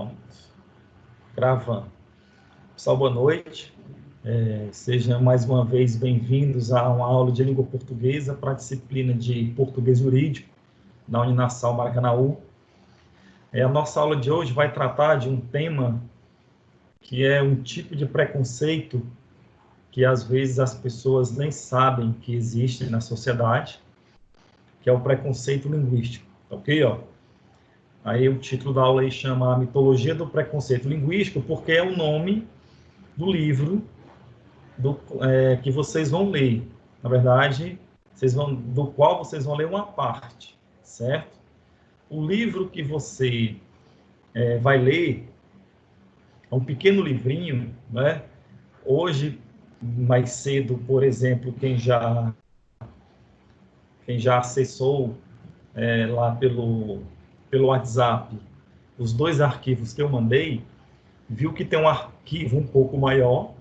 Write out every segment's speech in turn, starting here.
Pronto. Gravando. Pessoal, boa noite. Sejam mais uma vez bem-vindos a uma aula de língua portuguesa para a disciplina de português jurídico da Uninasal Maracanaú. A nossa aula de hoje vai tratar de um tema que é um tipo de preconceito que às vezes as pessoas nem sabem que existe na sociedade, que é o preconceito linguístico, ok? Aí o título da aula aí chama A Mitologia do Preconceito Linguístico, porque é o nome do livro que vocês vão ler. Na verdade, do qual vocês vão ler uma parte, certo? O livro que você vai ler é um pequeno livrinho, né? Hoje, mais cedo, por exemplo, quem já acessou lá pelo WhatsApp os dois arquivos que eu mandei, viu que tem um arquivo um pouco maior,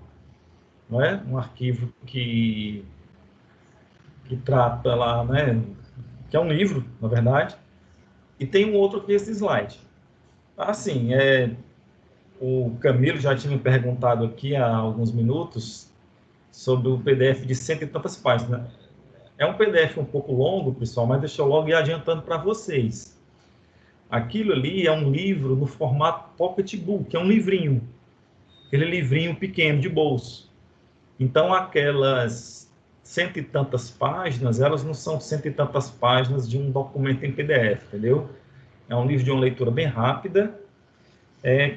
né? Um arquivo que trata lá, né? Que é um livro, na verdade, e tem um outro que é esse slide. Assim, o Camilo já tinha me perguntado aqui há alguns minutos sobre o PDF de cento e tantas páginas. É um PDF um pouco longo, pessoal, mas deixa eu logo ir adiantando para vocês. Aquilo ali é um livro no formato pocketbook, é um livrinho. Aquele livrinho pequeno de bolso. Então, aquelas cento e tantas páginas, elas não são cento e tantas páginas de um documento em PDF, entendeu? É um livro de uma leitura bem rápida.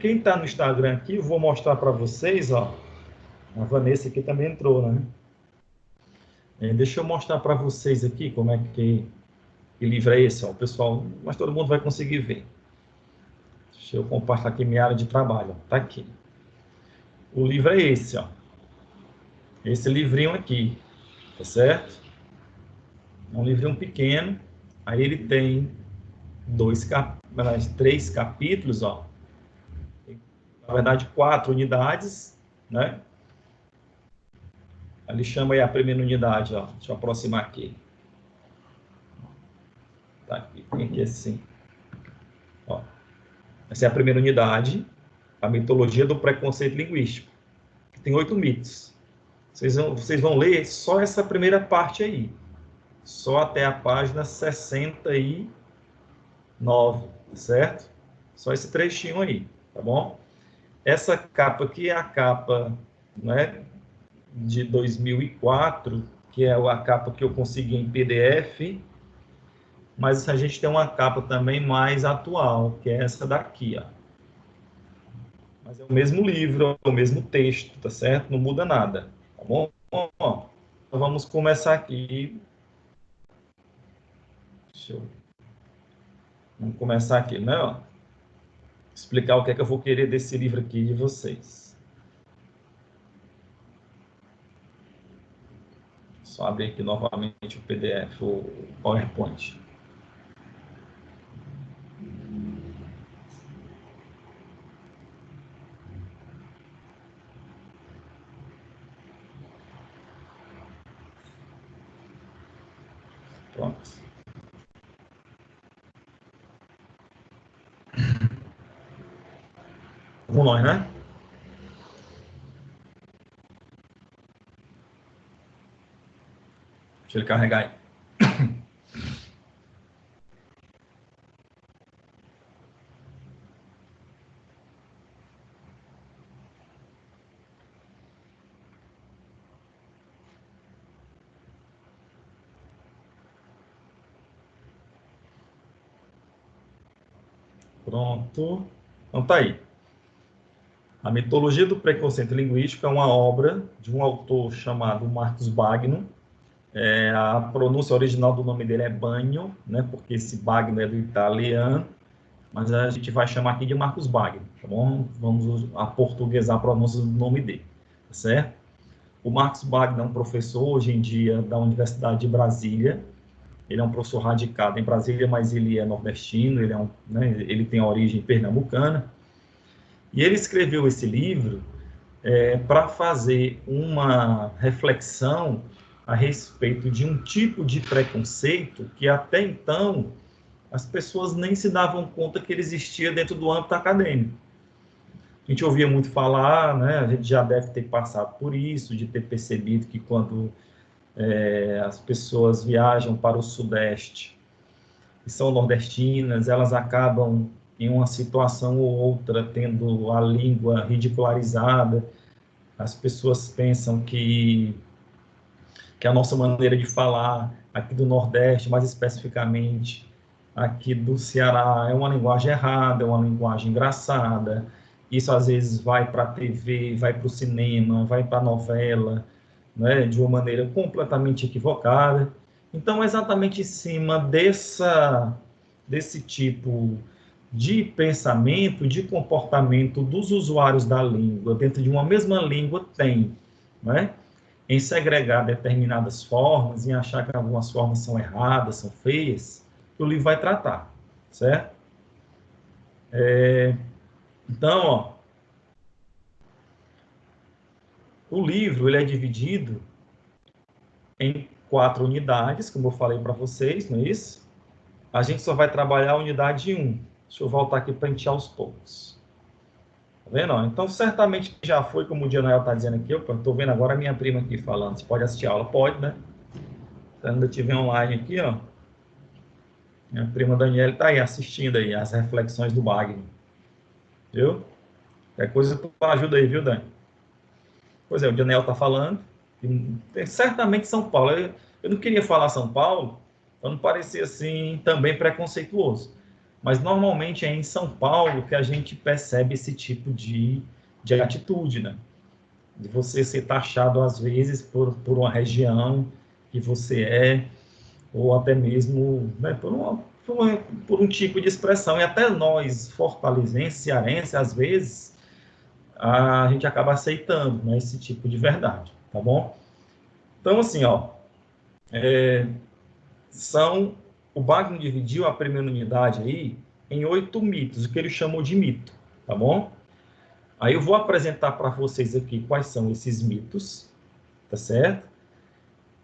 Quem está no Instagram aqui, eu vou mostrar para vocês, ó. A Vanessa aqui também entrou, né? Deixa eu mostrar para vocês aqui como é que livro é esse, ó, pessoal, mas todo mundo vai conseguir ver. Deixa eu compartilhar aqui minha área de trabalho, tá aqui. O livro é esse, ó. Esse livrinho aqui, tá certo? É um livrinho pequeno, aí ele tem 3 capítulos, ó. Na verdade, 4 unidades, né? Ele chama aí a primeira unidade, ó. Deixa eu aproximar aqui. Tá aqui, tem aqui assim. Ó. Essa é a primeira unidade, a mitologia do preconceito linguístico. Tem 8 mitos. Vocês vão ler só essa primeira parte aí. Só até a página 69, certo? Só esse trechinho aí, tá bom? Essa capa aqui é a capa, né, de 2004, que é a capa que eu consegui em PDF, mas a gente tem uma capa também mais atual, que é essa daqui, ó. Mas é o mesmo livro, é o mesmo texto, tá certo? Não muda nada, tá bom? Então vamos começar aqui. Vamos começar aqui, né? Ó. Explicar o que é que eu vou querer desse livro aqui de vocês. Só abrir aqui novamente o PDF, o PowerPoint. Pronto. Vamos nós, né? Deixa ele carregar aí. Pronto. Então tá aí. A Mitologia do Preconceito Linguístico é uma obra de um autor chamado Marcus Bagno. A pronúncia original do nome dele é Bagno, né? Porque esse Bagno é do italiano, mas a gente vai chamar aqui de Marcus Bagno, tá bom? Vamos aportuguesar a pronúncia do nome dele, tá certo? O Marcus Bagno é um professor, hoje em dia, da Universidade de Brasília. Ele é um professor radicado em Brasília, mas ele é nordestino, ele tem origem pernambucana. E ele escreveu esse livro para fazer uma reflexão a respeito de um tipo de preconceito que até então as pessoas nem se davam conta que ele existia dentro do âmbito acadêmico. A gente ouvia muito falar, né? A gente já deve ter passado por isso, de ter percebido que quando as pessoas viajam para o Sudeste e são nordestinas, elas acabam em uma situação ou outra tendo a língua ridicularizada. As pessoas pensam que a nossa maneira de falar aqui do Nordeste, mais especificamente aqui do Ceará, é uma linguagem errada, é uma linguagem engraçada. Isso às vezes vai para a TV, vai para o cinema, vai para a novela, né, de uma maneira completamente equivocada. Então, é exatamente em cima desse tipo de pensamento, de comportamento dos usuários da língua, dentro de uma mesma língua, tem, né? Em segregar determinadas formas, em achar que algumas formas são erradas, são feias, que o livro vai tratar, certo? Então, ó, o livro ele é dividido em 4 unidades, como eu falei para vocês, não é isso? A gente só vai trabalhar a unidade 1. Deixa eu voltar aqui para a gente ir aos poucos. Tá vendo? Então, certamente já foi, como o Daniel está dizendo aqui, eu estou vendo agora a minha prima aqui falando. Você pode assistir a aula? Pode, né? Se ainda estiver online aqui, ó. Minha prima Daniela está aí assistindo aí as reflexões do Wagner. Viu? Qualquer coisa tu ajuda aí, viu, Dani? Pois é, o Daniel está falando. Certamente São Paulo. Eu não queria falar São Paulo, para não parecer assim também preconceituoso. Mas normalmente é em São Paulo que a gente percebe esse tipo de atitude, né? De você ser taxado, às vezes, por uma região que você é, ou até mesmo, né, por um tipo de expressão. E até nós, fortalezenses, cearenses, às vezes, a gente acaba aceitando, né, esse tipo de verdade, tá bom? Então, assim, ó, o Wagner dividiu a primeira unidade aí em 8 mitos, o que ele chamou de mito, tá bom? Aí eu vou apresentar para vocês aqui quais são esses mitos, tá certo?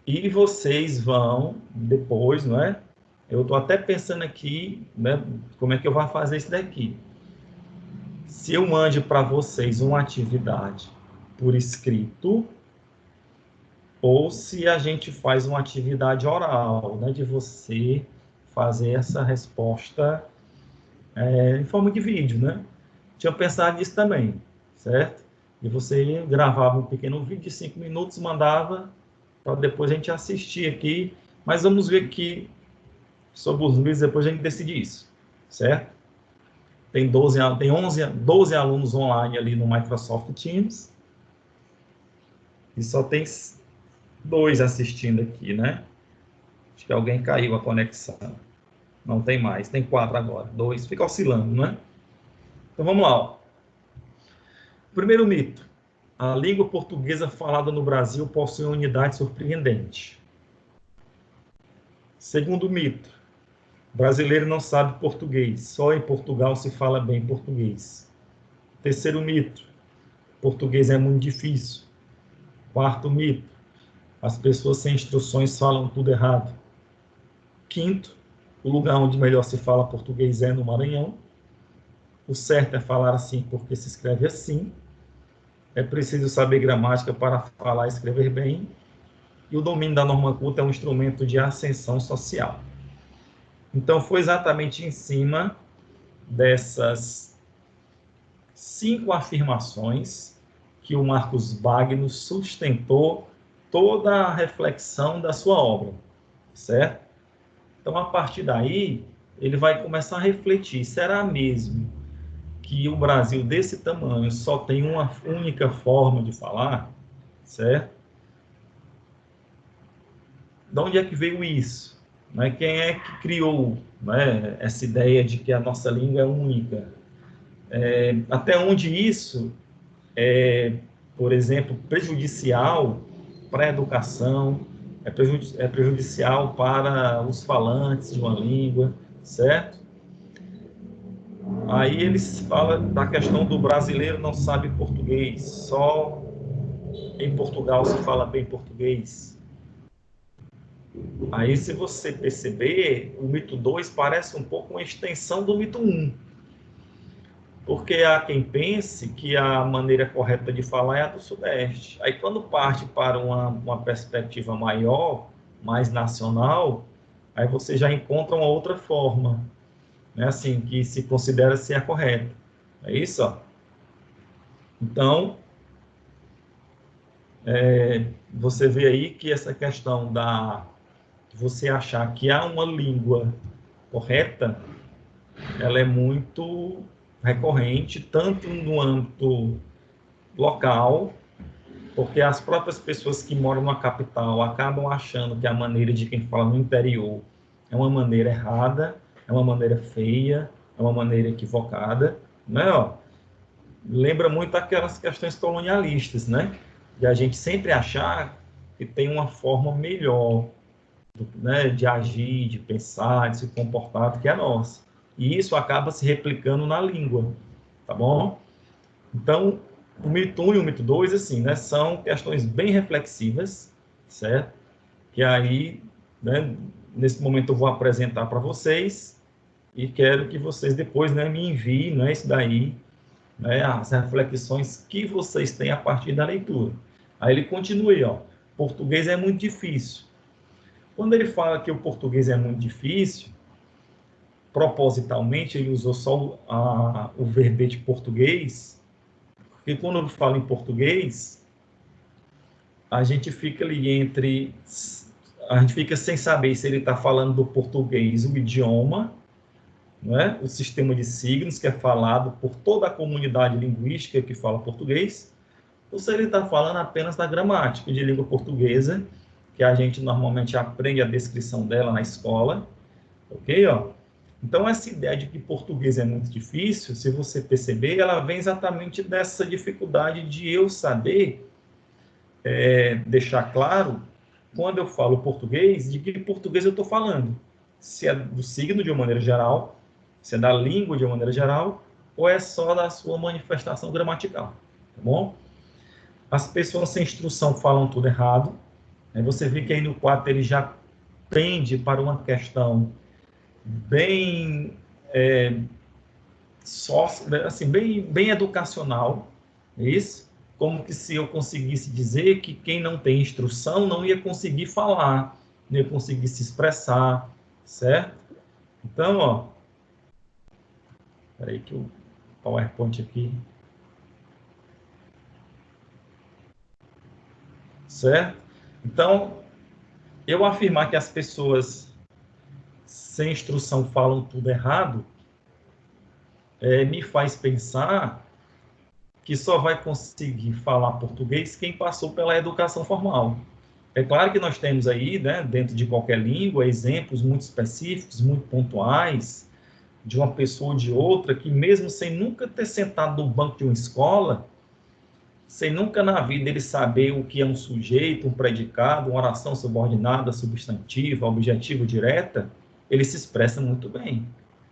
E vocês vão depois, não é? Eu estou até pensando aqui, né, como é que eu vou fazer isso daqui. Se eu mande para vocês uma atividade por escrito, ou se a gente faz uma atividade oral, né, de você fazer essa resposta em forma de vídeo, né? Tinha pensado nisso também, certo? E você gravava um pequeno vídeo de 5 minutos, mandava para depois a gente assistir aqui, mas vamos ver aqui sobre os vídeos, depois a gente decide isso, certo? Tem 12 alunos online ali no Microsoft Teams, e só tem 2 assistindo aqui, né? Acho que alguém caiu a conexão. Não tem mais, tem 4 agora. 2, fica oscilando, né? Então vamos lá. Ó. Primeiro mito. A língua portuguesa falada no Brasil possui uma unidade surpreendente. Segundo mito. Brasileiro não sabe português. Só em Portugal se fala bem português. Terceiro mito. Português é muito difícil. Quarto mito. As pessoas sem instruções falam tudo errado. Quinto. O lugar onde melhor se fala português é no Maranhão. O certo é falar assim porque se escreve assim. É preciso saber gramática para falar e escrever bem. E o domínio da norma culta é um instrumento de ascensão social. Então, foi exatamente em cima dessas 5 afirmações que o Marcos Wagner sustentou toda a reflexão da sua obra, certo? Então, a partir daí, ele vai começar a refletir, será mesmo que o Brasil desse tamanho só tem uma única forma de falar, certo? De onde é que veio isso? Né? Quem é que criou, né, essa ideia de que a nossa língua é única? Até onde isso é, por exemplo, prejudicial para a educação, é prejudicial para os falantes de uma língua, certo? Aí eles falam da questão do brasileiro não sabe português, só em Portugal se fala bem português. Aí, se você perceber, o mito 2 parece um pouco uma extensão do mito 1, Porque há quem pense que a maneira correta de falar é a do Sudeste. Aí, quando parte para uma perspectiva maior, mais nacional, aí você já encontra uma outra forma, né, assim, que se considera ser a correta. É isso? Ó. Então, você vê aí que essa questão de você achar que há uma língua correta, ela é muito recorrente, tanto no âmbito local, porque as próprias pessoas que moram na capital acabam achando que a maneira de quem fala no interior é uma maneira errada, é uma maneira feia, é uma maneira equivocada, né? Ó, lembra muito aquelas questões colonialistas, né? De a gente sempre achar que tem uma forma melhor, né, de agir, de pensar, de se comportar do que a nossa. E isso acaba se replicando na língua, tá bom? Então, o mito 1 e o mito 2, assim, né, são questões bem reflexivas, certo? Que aí, né, nesse momento eu vou apresentar para vocês e quero que vocês depois, né, me enviem, né, isso daí, né, as reflexões que vocês têm a partir da leitura. Aí ele continua aí, ó, português é muito difícil. Quando ele fala que o português é muito difícil, propositalmente ele usou só o verbete português, porque quando eu falo em português, a gente fica ali entre... A gente fica sem saber se ele está falando do português, o idioma, né? O sistema de signos, que é falado por toda a comunidade linguística que fala português, ou se ele está falando apenas da gramática de língua portuguesa, que a gente normalmente aprende a descrição dela na escola, ok? Ó? Então, essa ideia de que português é muito difícil, se você perceber, ela vem exatamente dessa dificuldade de eu saber deixar claro, quando eu falo português, de que português eu estou falando. Se é do signo de uma maneira geral, se é da língua de uma maneira geral, ou é só da sua manifestação gramatical, tá bom? As pessoas sem instrução falam tudo errado. Aí você vê que aí no 4 ele já tende para uma questão bem assim, bem educacional, isso, como que se eu conseguisse dizer que quem não tem instrução não ia conseguir falar, não ia conseguir se expressar, certo? Então, ó, peraí que o PowerPoint aqui, certo? Então, eu afirmar que as pessoas sem instrução falam tudo errado, me faz pensar que só vai conseguir falar português quem passou pela educação formal. É claro que nós temos aí, né, dentro de qualquer língua, exemplos muito específicos, muito pontuais, de uma pessoa ou de outra, que mesmo sem nunca ter sentado no banco de uma escola, sem nunca na vida ele saber o que é um sujeito, um predicado, uma oração subordinada, substantiva, objetivo, direta, ele se expressa muito bem.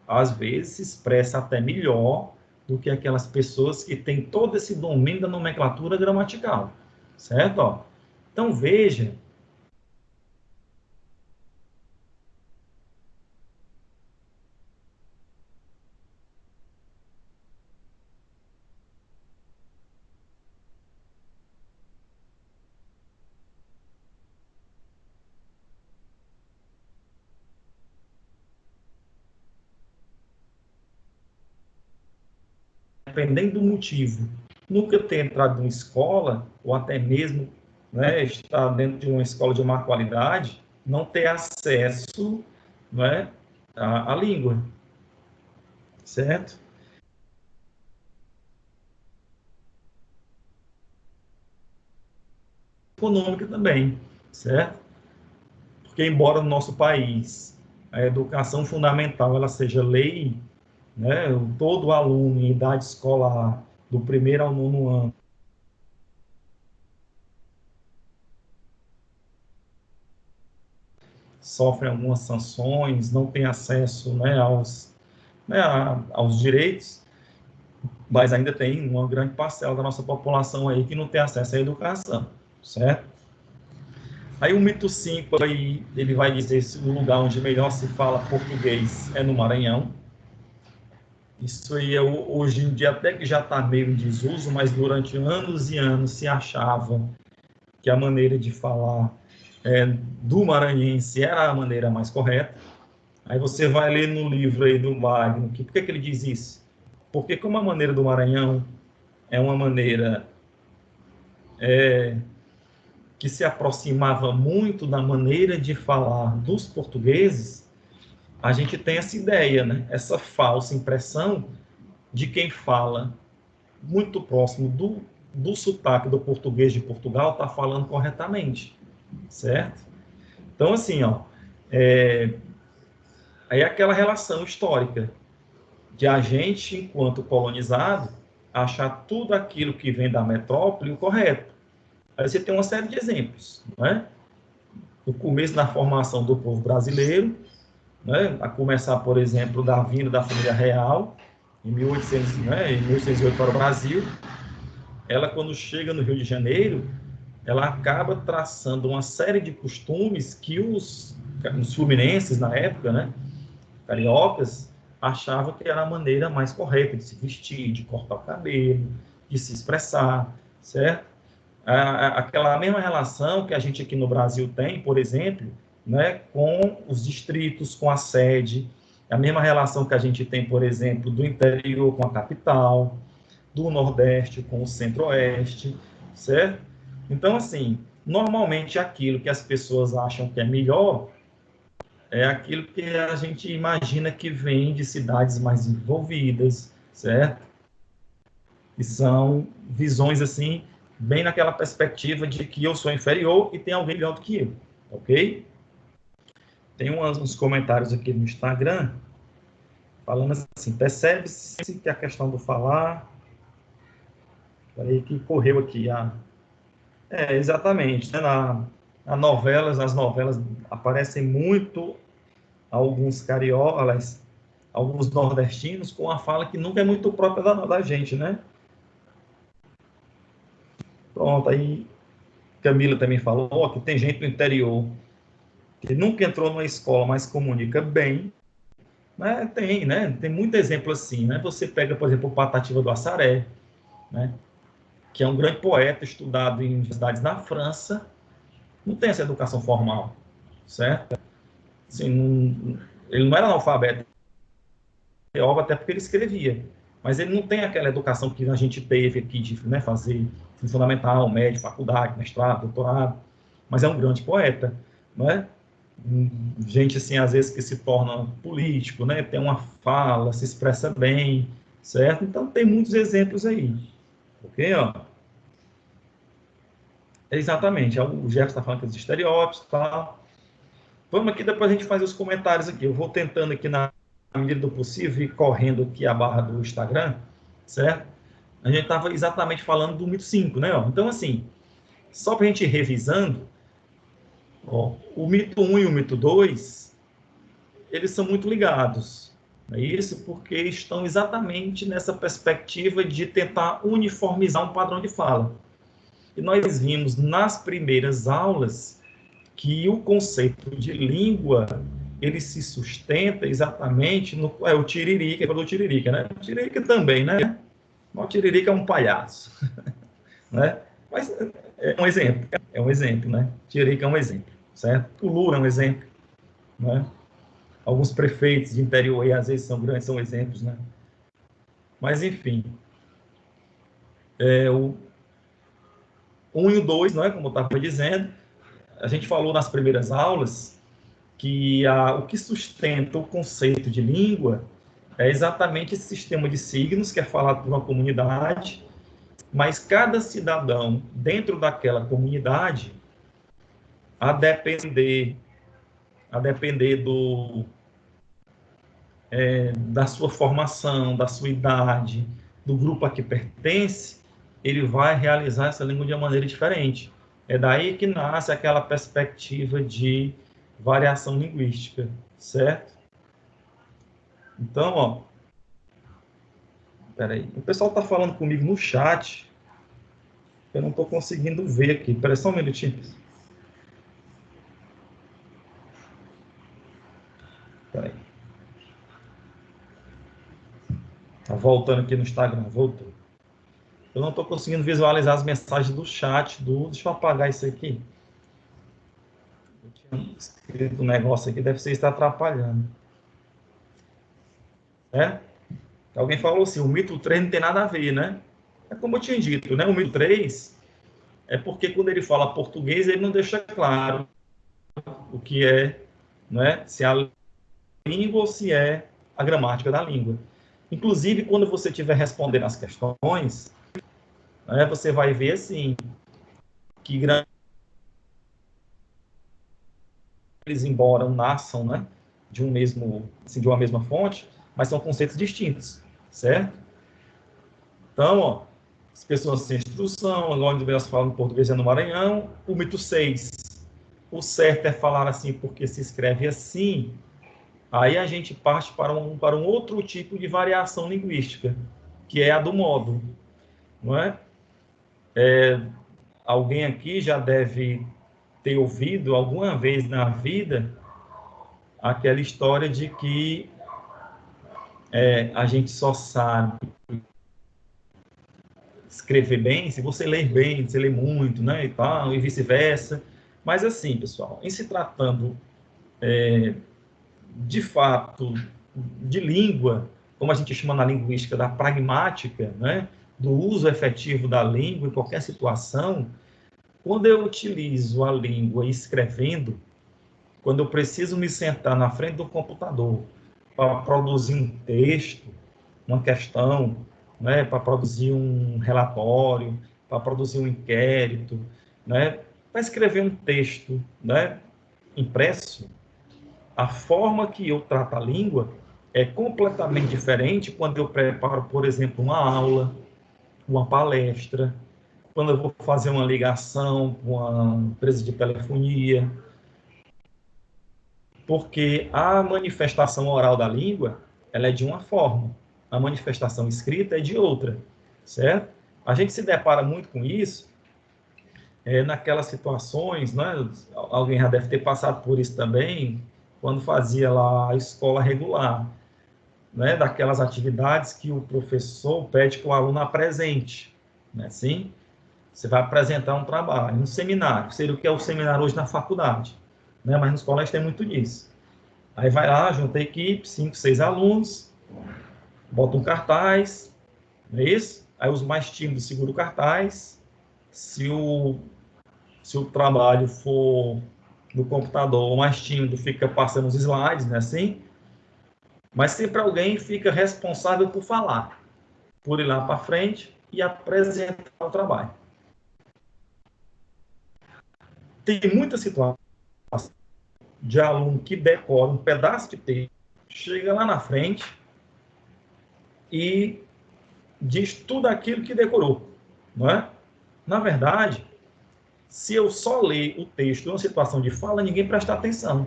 Às vezes se expressa até melhor do que aquelas pessoas que têm todo esse domínio da nomenclatura gramatical, certo? Ó, então veja, dependendo do motivo, nunca ter entrado em escola, ou até mesmo, né, estar dentro de uma escola de má qualidade, não ter acesso, né, à língua, certo? Econômica também, certo? Porque embora no nosso país a educação fundamental ela seja lei, né, todo aluno em idade escolar, do primeiro ao nono ano, sofre algumas sanções, não tem acesso, né, aos direitos, mas ainda tem uma grande parcela da nossa população aí que não tem acesso à educação, certo? Aí o mito 5 aí, ele vai dizer se o lugar onde melhor se fala português é no Maranhão. Isso aí, hoje em dia, até que já está meio em desuso, mas durante anos e anos se achava que a maneira de falar do maranhense era a maneira mais correta. Aí você vai ler no livro aí do Magno, por que ele diz isso? Porque como a maneira do Maranhão é uma maneira que se aproximava muito da maneira de falar dos portugueses, a gente tem essa ideia, né? Essa falsa impressão de quem fala muito próximo do sotaque do português de Portugal está falando corretamente, certo? Então, assim, ó, aí é aquela relação histórica de a gente, enquanto colonizado, achar tudo aquilo que vem da metrópole o correto. Aí você tem uma série de exemplos, não é? No começo da formação do povo brasileiro, né? A começar, por exemplo, da vinda da família real, em 1800, né? Em 1808 para o Brasil, ela, quando chega no Rio de Janeiro, ela acaba traçando uma série de costumes que os fluminenses, na época, né? Cariocas, achavam que era a maneira mais correta de se vestir, de cortar o cabelo, de se expressar, certo? Aquela mesma relação que a gente aqui no Brasil tem, por exemplo, né, com os distritos, com a sede, a mesma relação que a gente tem, por exemplo, do interior com a capital, do Nordeste com o Centro-Oeste, certo? Então, assim, normalmente aquilo que as pessoas acham que é melhor é aquilo que a gente imagina que vem de cidades mais desenvolvidas, certo? E são visões, assim, bem naquela perspectiva de que eu sou inferior e tem alguém melhor do que eu, ok? Tem uns comentários aqui no Instagram falando assim, percebe-se que a questão do falar... Peraí que correu aqui. Exatamente. Né? Nas novelas aparecem muito alguns cariocas, alguns nordestinos com a fala que nunca é muito própria da gente, né? Pronto, aí Camila também falou que tem gente do interior que nunca entrou numa escola, mas comunica bem, né? Tem, né? Tem muito exemplo assim, né? Você pega, por exemplo, o Patativa do Assaré, né? Que é um grande poeta estudado em universidades na França, não tem essa educação formal, certo? Assim, ele não era analfabeto, até porque ele escrevia, mas ele não tem aquela educação que a gente teve aqui de, né, fazer fundamental, médio, faculdade, mestrado, doutorado, mas é um grande poeta, né? Gente assim, às vezes que se torna político, né? Tem uma fala, se expressa bem, certo? Então tem muitos exemplos aí, ok? Ó, exatamente, o Jefferson está falando dos estereótipos, tal. Vamos aqui, depois a gente faz os comentários aqui. Eu vou tentando aqui, na medida do possível, ir correndo aqui a barra do Instagram, certo? A gente estava exatamente falando do mito 5, né? Então, assim, só para a gente ir revisando, ó, o mito 1 e o mito 2, eles são muito ligados. É isso porque estão exatamente nessa perspectiva de tentar uniformizar um padrão de fala. E nós vimos nas primeiras aulas que o conceito de língua ele se sustenta exatamente no o Tiririca, falou Tiririca, né? O Tiririca também, né? O Tiririca é um palhaço, né? Mas é um exemplo, né? Tiririca é um exemplo, certo? O Lula é um exemplo, né? Alguns prefeitos de interior aí, às vezes são grandes, são exemplos, né? Mas enfim, o 1 e o 2, não é? Como eu estava dizendo, a gente falou nas primeiras aulas que o que sustenta o conceito de língua é exatamente esse sistema de signos que é falado por uma comunidade, mas cada cidadão dentro daquela comunidade, a depender, a depender da sua formação, da sua idade, do grupo a que pertence, ele vai realizar essa língua de uma maneira diferente. É daí que nasce aquela perspectiva de variação linguística, certo? Então, ó, peraí, o pessoal está falando comigo no chat, eu não estou conseguindo ver aqui. Espera só um minutinho. Peraí. voltando aqui no Instagram, voltou. Eu não estou conseguindo visualizar as mensagens do chat. Deixa eu apagar isso aqui. Eu tinha escrito um negócio aqui, deve ser isso que está atrapalhando. Alguém falou assim, o mito 3 não tem nada a ver, né? É como eu tinha dito, né? O mito 3 é porque quando ele fala português, ele não deixa claro o que é, né? Se é a língua ou se é a gramática da língua. Inclusive, quando você estiver respondendo as questões, né, você vai ver, assim, que eles, embora nasçam, né, de um mesmo, assim, de uma mesma fonte, mas são conceitos distintos, certo? Então, ó, as pessoas sem instrução, onde elas falam português é no Maranhão. O mito 6, o certo é falar assim porque se escreve assim. Aí a gente parte para um outro tipo de variação linguística, que é a do modo, não é? Alguém aqui já deve ter ouvido alguma vez na vida aquela história de que a gente só sabe escrever bem se você ler bem, se ler muito, né, e tal, e vice-versa. Mas assim, pessoal, em se tratando de fato de língua, como a gente chama na linguística da pragmática, né, do uso efetivo da língua em qualquer situação, quando eu utilizo a língua escrevendo, quando eu preciso me sentar na frente do computador para produzir um texto, uma questão, né, para produzir um relatório, para produzir um inquérito, né, para escrever um texto, né, impresso, a forma que eu trato a língua é completamente diferente quando eu preparo, por exemplo, uma aula, uma palestra, quando eu vou fazer uma ligação com uma empresa de telefonia, porque a manifestação oral da língua, ela é de uma forma, a manifestação escrita é de outra, certo? A gente se depara muito com isso naquelas situações, né? Alguém já deve ter passado por isso também, quando fazia lá a escola regular, né? Daquelas atividades que o professor pede que o aluno apresente, né? Assim, você vai apresentar um trabalho, um seminário, seria o que é o seminário hoje na faculdade, né? Mas nos colégios tem muito disso. Aí vai lá, junta a equipe, 5, 6 alunos, bota um cartaz, não é isso? Aí os mais tímidos seguram o cartaz. Se o trabalho for no computador, o mais tímido fica passando os slides, né, assim? Mas sempre alguém fica responsável por falar, por ir lá para frente e apresentar o trabalho. Tem muita situação de aluno que decora um pedaço de texto, chega lá na frente e diz tudo aquilo que decorou, não é? Na verdade, se eu só ler o texto em uma situação de fala, ninguém presta atenção.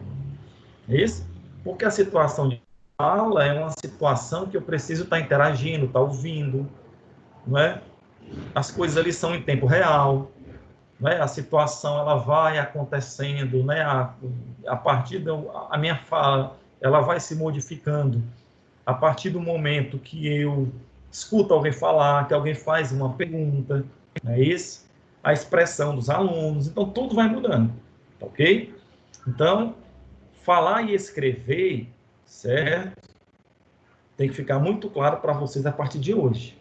É isso? Porque a situação de fala é uma situação que eu preciso estar interagindo, estar ouvindo, não é? As coisas ali são em tempo real, não é? A situação ela vai acontecendo, né? A partir a minha fala, ela vai se modificando a partir do momento que eu escuto alguém falar, que alguém faz uma pergunta, não é isso? A expressão dos alunos, então tudo vai mudando, ok? Então, falar e escrever, certo? Tem que ficar muito claro para vocês a partir de hoje.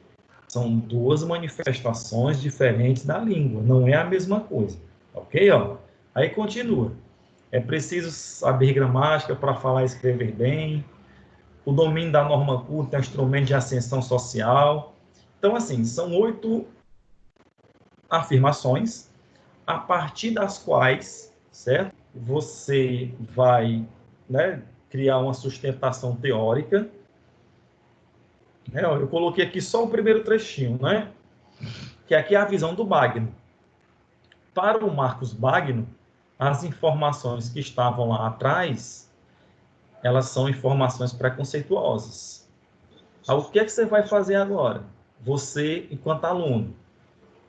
São duas manifestações diferentes da língua, não é a mesma coisa, ok? Ó, aí continua. É preciso saber gramática para falar e escrever bem, o domínio da norma culta é um instrumento de ascensão social. Então, assim, são 8 afirmações, a partir das quais, certo? Você vai, né, criar uma sustentação teórica. Eu coloquei aqui só o primeiro trechinho, né? Que aqui é a visão do Bagno. Para o Marcos Bagno, as informações que estavam lá atrás, elas são informações preconceituosas. O que é que você vai fazer agora? Você, enquanto aluno,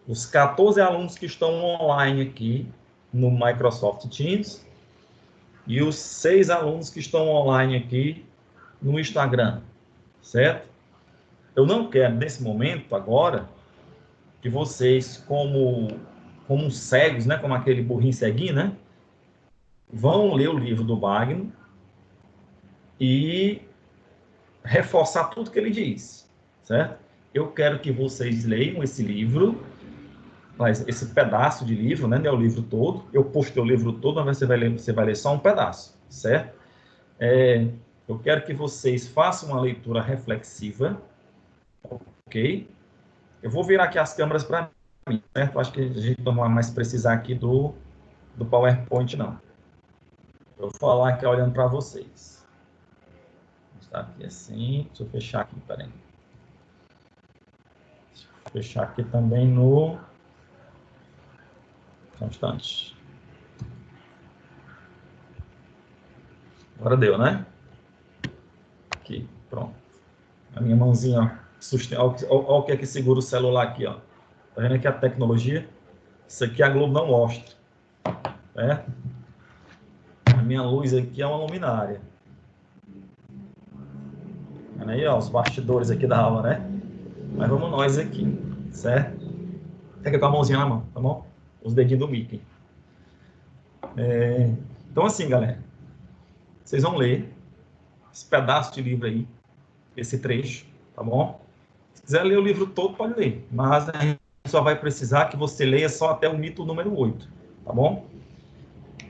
os 14 alunos que estão online aqui no Microsoft Teams e os 6 alunos que estão online aqui no Instagram, certo? Eu não quero, nesse momento, agora, que vocês, como cegos, né, como aquele burrinho ceguinho, né, vão ler o livro do Wagner e reforçar tudo que ele diz, certo? Eu quero que vocês leiam esse livro, mas esse pedaço de livro, né, não é o livro todo. Eu postei o livro todo, mas você vai ler só um pedaço, certo? Eu quero que vocês façam uma leitura reflexiva, ok? Eu vou virar aqui as câmeras para mim, certo? Acho que a gente não vai mais precisar aqui do PowerPoint, não. Eu vou falar aqui olhando para vocês. Está aqui assim. Deixa eu fechar aqui, peraí. Deixa eu fechar aqui também no... Só um instante. Agora deu, né? Aqui, pronto. A minha mãozinha, ó. Olha o que é que segura o celular aqui, ó. Tá vendo aqui a tecnologia? Isso aqui a Globo não mostra. Né? A minha luz aqui é uma luminária. Olha aí, ó, os bastidores aqui da aula, né? Mas vamos nós aqui, certo? Fica com a mãozinha na mão, tá bom? Os dedinhos do Mickey. Então, assim, galera, vocês vão ler esse pedaço de livro aí, esse trecho, tá bom? Se quiser ler o livro todo, pode ler, mas a gente só vai precisar que você leia só até o mito número 8, tá bom?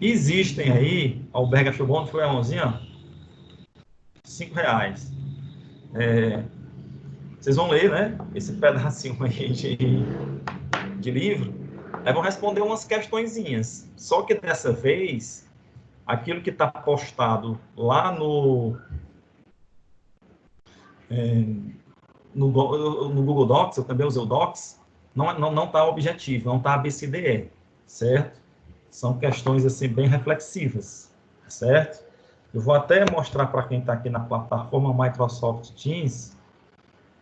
Existem aí, a Alberga achou bom, não foi a mãozinha? R$5. Vocês vão ler, né? Esse pedacinho aí de livro, aí vão responder umas questõezinhas. Só que dessa vez, aquilo que está postado lá no Google Docs, eu também usei o Docs, não está objetivo, não está ABCDE, certo? São questões assim bem reflexivas, certo? Eu vou até mostrar para quem está aqui na plataforma Microsoft Teams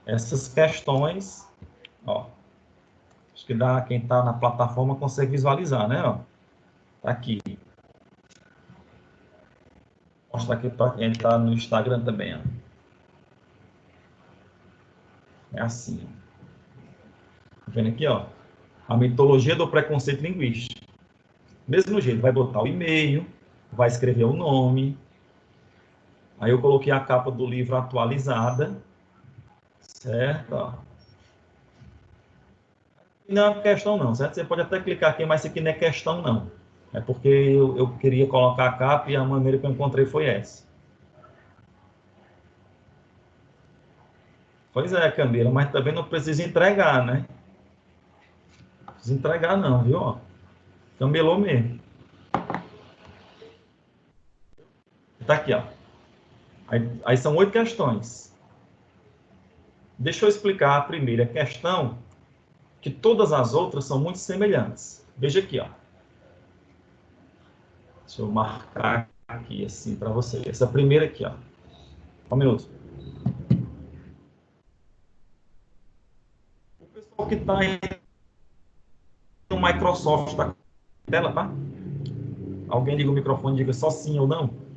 essas questões, ó. Acho que dá, quem está na plataforma consegue visualizar, né? Ó, tá aqui. Vou mostrar aqui para quem está no Instagram também, ó. É assim, ó. Tá vendo aqui, ó? A mitologia do preconceito linguístico. Mesmo jeito, vai botar o e-mail, vai escrever o nome. Aí eu coloquei a capa do livro atualizada, certo? Ó. Não é questão não, certo? Você pode até clicar aqui, mas isso aqui não é questão não. É porque eu queria colocar a capa e a maneira que eu encontrei foi essa. Pois é, Camila, mas também não precisa entregar, né? Não precisa entregar não, viu? Ó, Camelou mesmo. Tá aqui, ó. Aí são 8 questões. Deixa eu explicar a primeira questão, que todas as outras são muito semelhantes. Veja aqui, ó. Deixa eu marcar aqui assim para você. Essa primeira aqui, ó. Um minuto. O pessoal que está no Microsoft tá com a tela, tá? Alguém liga o microfone e diga só sim ou não.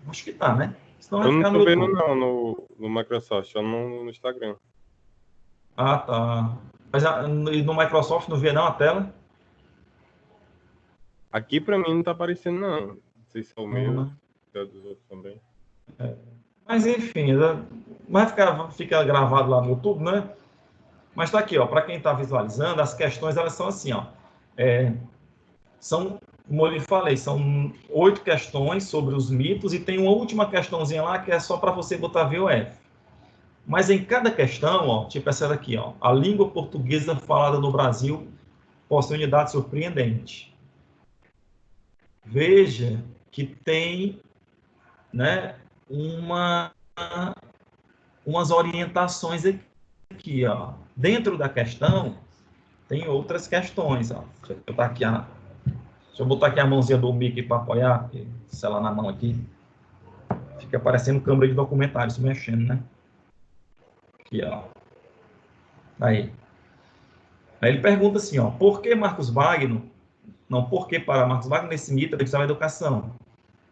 Acho que tá, né? Senão vai Eu não ficar no tô vendo YouTube. não no Microsoft, só no Instagram. Ah, tá. Mas no Microsoft não vê não a tela? Aqui pra mim não tá aparecendo não. Não sei se é o meu, Né? se é dos outros também. Mas enfim, vai ficar gravado lá no YouTube, né? Mas tá aqui, ó. Para quem está visualizando, as questões elas são assim, ó. São, como eu lhe falei, são 8 questões sobre os mitos e tem uma última questãozinha lá que é só para você botar VOF. Mas em cada questão, ó, tipo essa daqui, ó, a língua portuguesa falada no Brasil possui unidade surpreendente. Veja que tem, né, umas orientações aqui, ó. Dentro da questão tem outras questões, ó. Deixa eu botar aqui a mãozinha do Mickey para apoiar, sei lá na mão aqui. Fica parecendo câmera de documentário se mexendo, né? Aqui, ó. Aí ele pergunta assim, ó, por que Marcos Wagner, não, por que para Marcos Wagner esse mito da educação?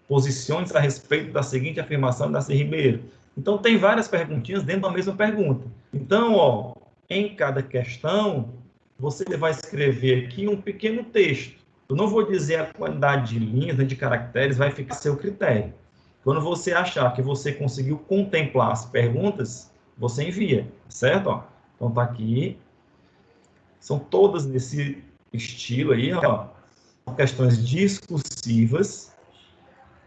Posicione-se a respeito da seguinte afirmação da Ribeiro. Então, tem várias perguntinhas dentro da mesma pergunta. Então, ó, em cada questão, você vai escrever aqui um pequeno texto. Eu não vou dizer a quantidade de linhas, nem de caracteres, vai ficar a seu critério. Quando você achar que você conseguiu contemplar as perguntas, você envia, certo? Ó, então, tá aqui. São todas nesse estilo aí, ó. São questões discursivas,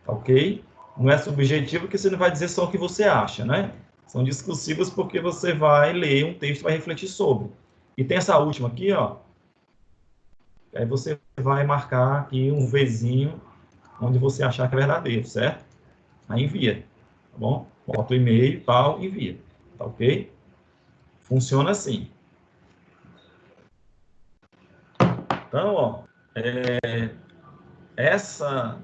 ok? Não é subjetivo, porque você não vai dizer só o que você acha, né? São discursivas porque você vai ler um texto e vai refletir sobre. E tem essa última aqui, ó. Aí você vai marcar aqui um Vzinho onde você achar que é verdadeiro, certo? Aí envia, tá bom? Bota o e-mail, tal, envia. Tá ok? Funciona assim. Então, ó, essa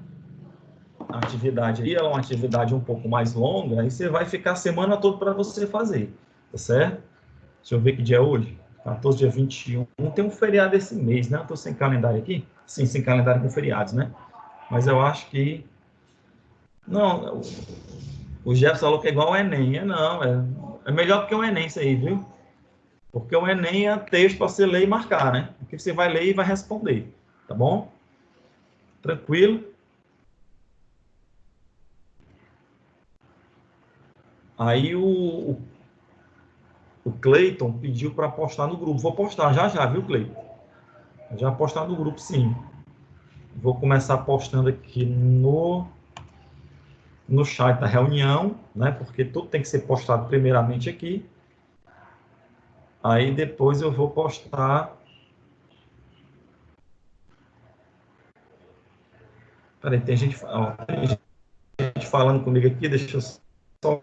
atividade aí é uma atividade um pouco mais longa, aí você vai ficar a semana toda para você fazer, tá certo? Deixa eu ver que dia é hoje. 14, dia 21. Tem um feriado esse mês, né? Eu tô sem calendário aqui. Sim, sem calendário com feriados, né? Mas eu acho que... Não, o Jefferson falou que é igual ao Enem. Não, é melhor do que o Enem isso aí, viu? Porque o Enem é texto para você ler e marcar, né? Porque você vai ler e vai responder, tá bom? Tranquilo? Aí o Cleiton pediu para postar no grupo. Vou postar já, viu, Cleiton? Já postar no grupo, sim. Vou começar postando aqui no chat da reunião, né? Porque tudo tem que ser postado primeiramente aqui. Aí depois eu vou postar... Peraí, tem gente falando comigo aqui, deixa eu só...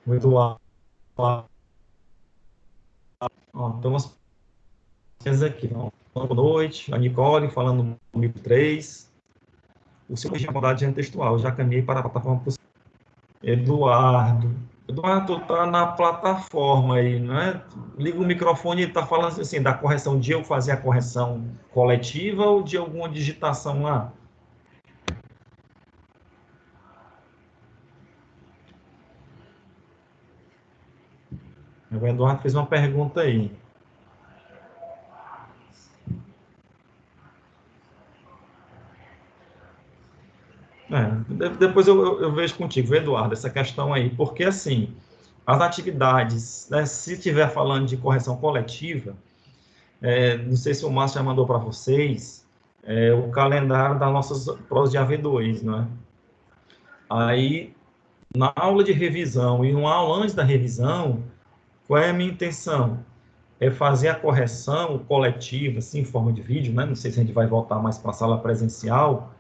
Muito lá. Ó, tem umas coisas aqui. Ó. Boa noite, a Nicole falando comigo 3. O seu de abordagem textual, já caminhei para a plataforma possível. Eduardo, tu tá na plataforma aí, não é? Liga o microfone e tá falando assim, da correção de eu fazer a correção coletiva ou de alguma digitação lá? O Eduardo fez uma pergunta aí. Depois eu vejo contigo, Eduardo, essa questão aí, porque assim, as atividades, né, se estiver falando de correção coletiva, não sei se o Márcio já mandou para vocês, o calendário das nossas provas de AV2, né? Aí, na aula de revisão e uma aula antes da revisão, qual é a minha intenção? É fazer a correção coletiva, assim, em forma de vídeo, né? Não sei se a gente vai voltar mais para a sala presencial,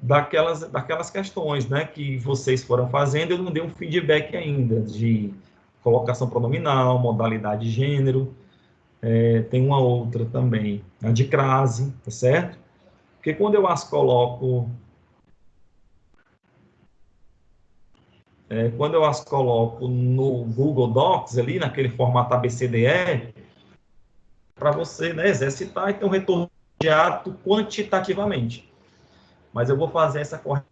daquelas questões, né, que vocês foram fazendo. Eu não dei um feedback ainda de colocação pronominal, modalidade de gênero, tem uma outra também, a de crase, tá certo? Porque quando eu as coloco, no Google Docs, ali, naquele formato ABCDE, para você, né, exercitar e ter um retorno imediato quantitativamente. Mas eu vou fazer essa correção,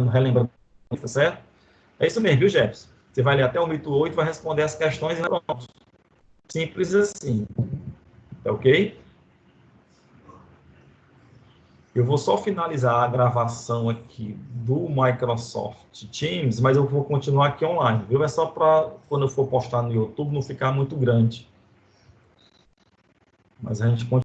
relembrando, tá certo? É isso mesmo, viu, Jefferson? Você vai ler até o mito 8, vai responder as questões e pronto. Simples assim. Tá ok? Eu vou só finalizar a gravação aqui do Microsoft Teams, mas eu vou continuar aqui online, viu? É só para, quando eu for postar no YouTube, não ficar muito grande. Mas a gente continua.